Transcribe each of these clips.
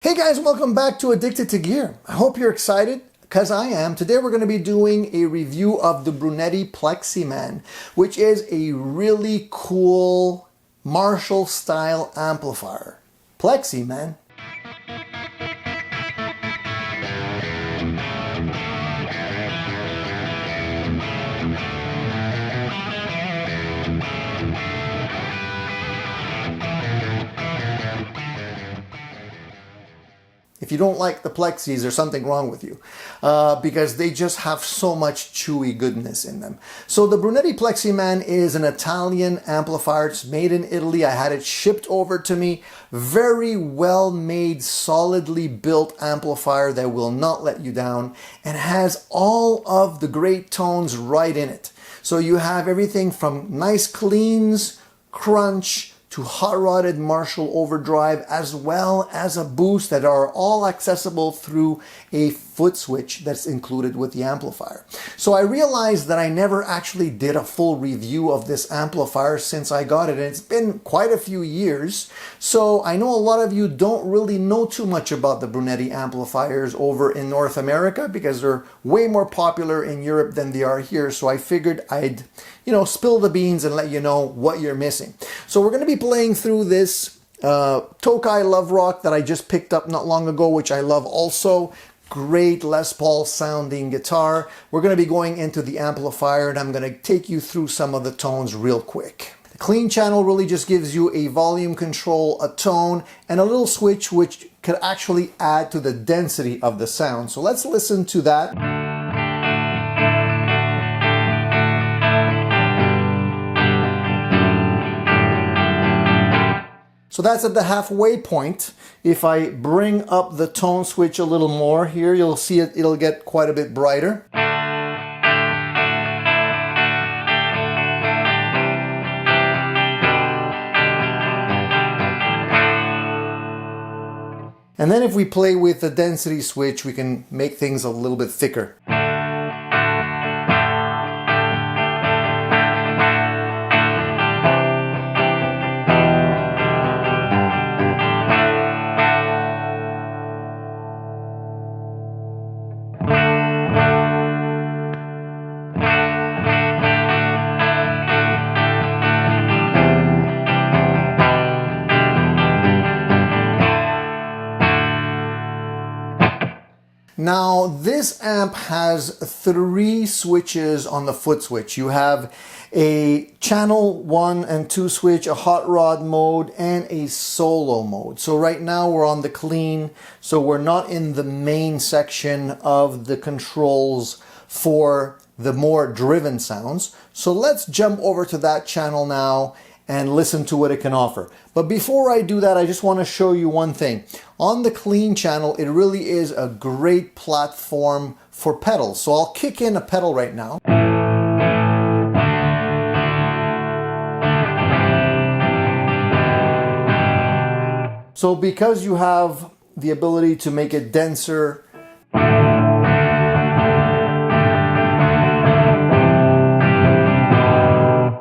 Hey guys, welcome back to Addicted to Gear. I hope you're excited, because I am. Today we're going to be doing a review of the Brunetti Pleximan, which is a really cool Marshall style amplifier. Pleximan. If you don't like the Plexis, there's something wrong with you because they just have so much chewy goodness in them. So the Brunetti Pleximan is an Italian amplifier. It's made in Italy. I had it shipped over to me. Very well made, solidly built amplifier that will not let you down and has all of the great tones right in it. So you have everything from nice cleans, crunch, to hot-rodded Marshall overdrive, as well as a boost that are all accessible through a foot switch that's included with the amplifier. So I realized that I never actually did a full review of this amplifier since I got it, and it's been quite a few years. So I know a lot of you don't really know too much about the Brunetti amplifiers over in North America because they're way more popular in Europe than they are here. So I figured I'd, spill the beans and let you know what you're missing. So we're going to be playing through this Tokai Love Rock that I just picked up not long ago, which I love also. Great Les Paul sounding guitar. We're going to be going into the amplifier and I'm going to take you through some of the tones real quick. The clean channel really just gives you a volume control, a tone, and a little switch which could actually add to the density of the sound. So let's listen to that. So that's at the halfway point. If I bring up the tone switch a little more here, you'll see it'll get quite a bit brighter. And then if we play with the density switch, we can make things a little bit thicker. Now this amp has 3 switches on the foot switch. You have a channel 1 and 2 switch, a hot rod mode, and a solo mode. So right now we're on the clean, so we're not in the main section of the controls for the more driven sounds. So let's jump over to that channel now and listen to what it can offer. But before I do that, I just want to show you one thing. On the clean channel, it really is a great platform for pedals. So I'll kick in a pedal right now. So because you have the ability to make it denser,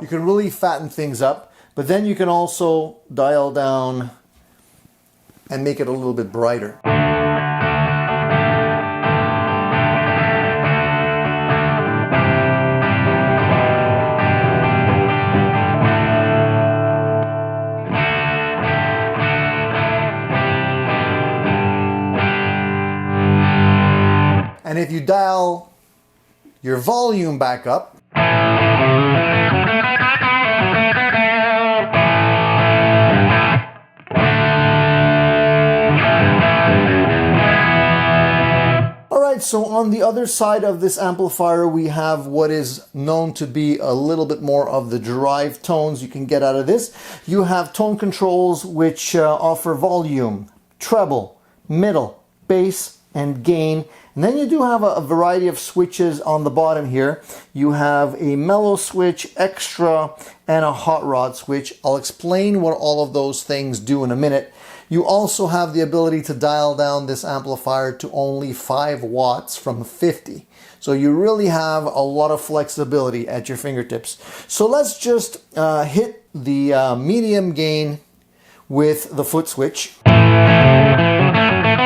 you can really fatten things up. But then you can also dial down and make it a little bit brighter. And if you dial your volume back up, so on the other side of this amplifier, we have what is known to be a little bit more of the drive tones you can get out of this. You have tone controls which offer volume, treble, middle, bass, and gain. And then you do have a variety of switches on the bottom here. You have a mellow switch, extra, and a hot rod switch. I'll explain what all of those things do in a minute. You also have the ability to dial down this amplifier to only 5 watts from 50. So you really have a lot of flexibility at your fingertips. So let's just hit the medium gain with the foot switch. And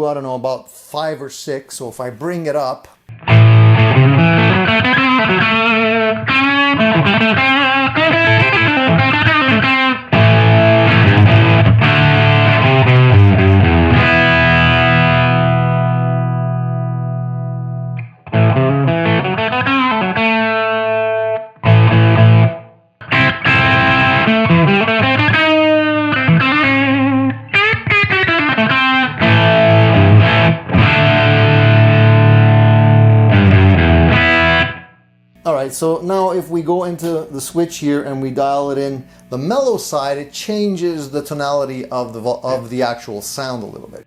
I don't know, about 5 or 6. So if I bring it up, so now if we go into the switch here and we dial it in the mellow side, it changes the tonality of the actual sound a little bit.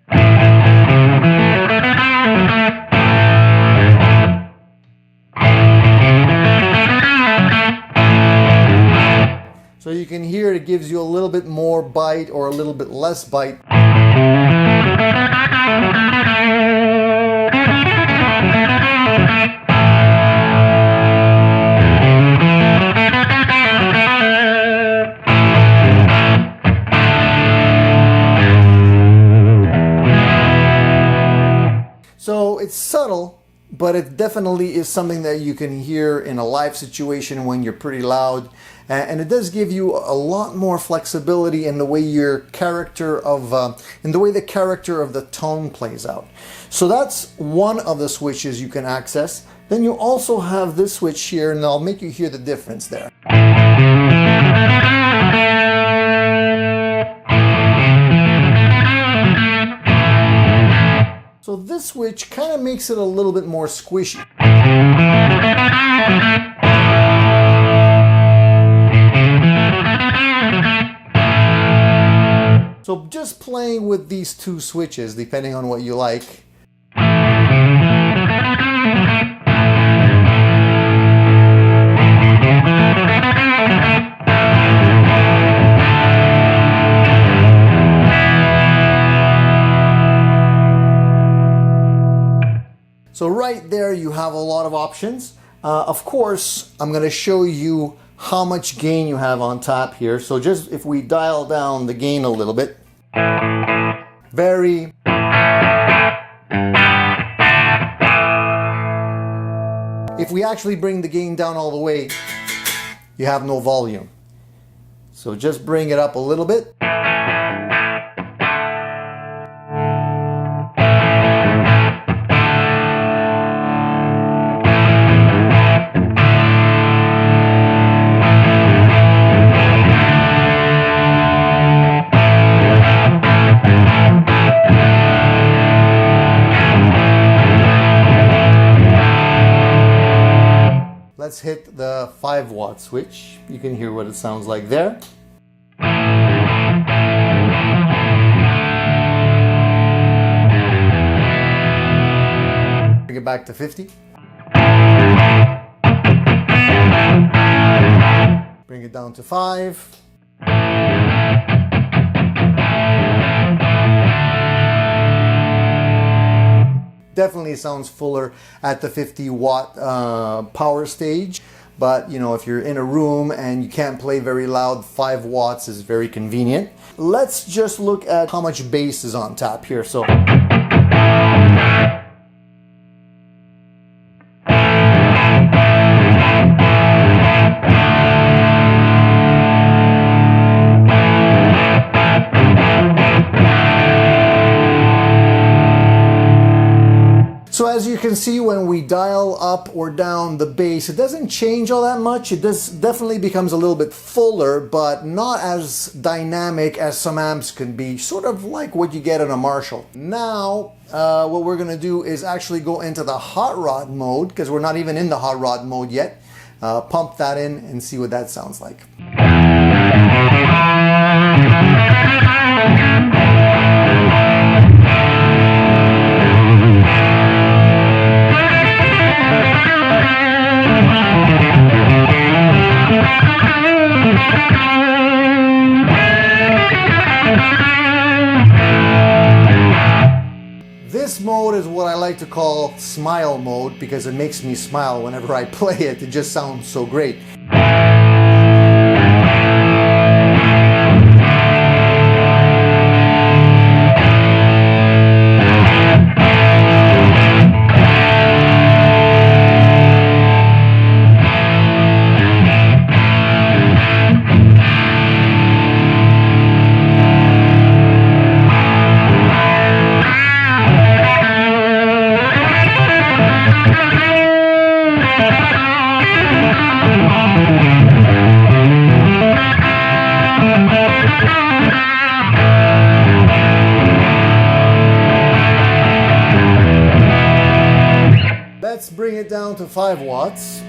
So you can hear it gives you a little bit more bite or a little bit less bite. So it's subtle, but it definitely is something that you can hear in a live situation when you're pretty loud. And it does give you a lot more flexibility in the way your character of, in the way the character of the tone plays out. So that's one of the switches you can access. Then you also have this switch here, and I'll make you hear the difference there. So this switch kind of makes it a little bit more squishy. So just playing with these two switches, depending on what you like. So right there you have a lot of options. Of course, I'm going to show you how much gain you have on top here. So just if we dial down the gain a little bit. Very. If we actually bring the gain down all the way, you have no volume. So just bring it up a little bit. Let's hit the 5-watt switch. You can hear what it sounds like there. Bring it back to 50. Bring it down to 5. Definitely sounds fuller at the 50-watt power stage, but you know, if you're in a room and you can't play very loud, 5 watts is very convenient. Let's just look at how much bass is on top here. So So as you can see, when we dial up or down the bass, it doesn't change all that much. It definitely becomes a little bit fuller, but not as dynamic as some amps can be, sort of like what you get in a Marshall. Now, what we're gonna do is actually go into the hot rod mode, because we're not even in the hot rod mode yet. Pump that in and see what that sounds like. This mode is what I like to call smile mode, because it makes me smile whenever I play it. It just sounds so great. let's bring it down to 5 watts.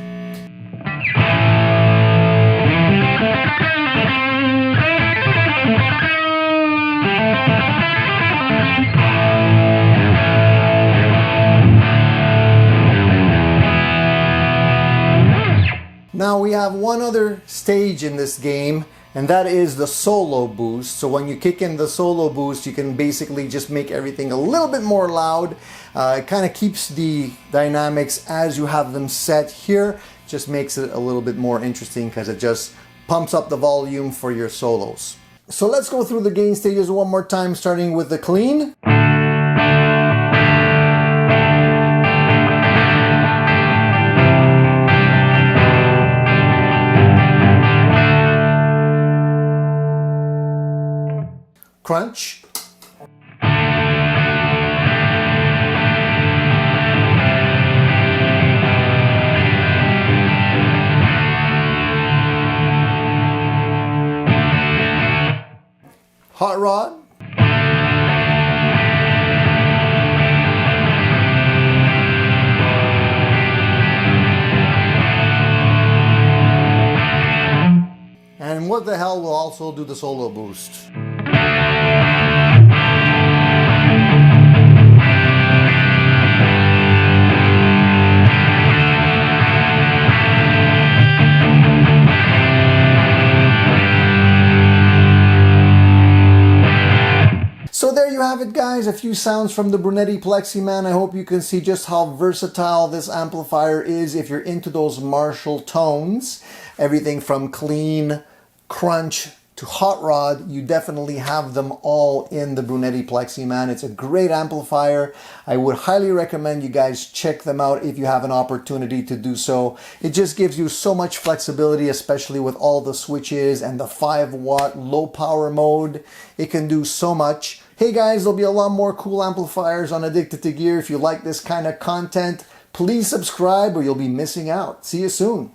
Now we have one other stage in this game, and that is the solo boost. So when you kick in the solo boost, you can basically just make everything a little bit more loud. It kind of keeps the dynamics as you have them set here. Just makes it a little bit more interesting because it just pumps up the volume for your solos. So let's go through the gain stages one more time, starting with the clean. Crunch. Hot rod. And what the hell will also do the solo boost. So there you have it, guys, a few sounds from the Brunetti Pleximan. I hope you can see just how versatile this amplifier is if you're into those Marshall tones. Everything from clean, crunch to hot rod, you definitely have them all in the Brunetti Pleximan. It's a great amplifier. I would highly recommend you guys check them out if you have an opportunity to do so. It just gives you so much flexibility, especially with all the switches and the 5-watt low power mode. It can do so much. Hey guys, there'll be a lot more cool amplifiers on Addicted to Gear. If you like this kind of content, please subscribe or you'll be missing out. See you soon.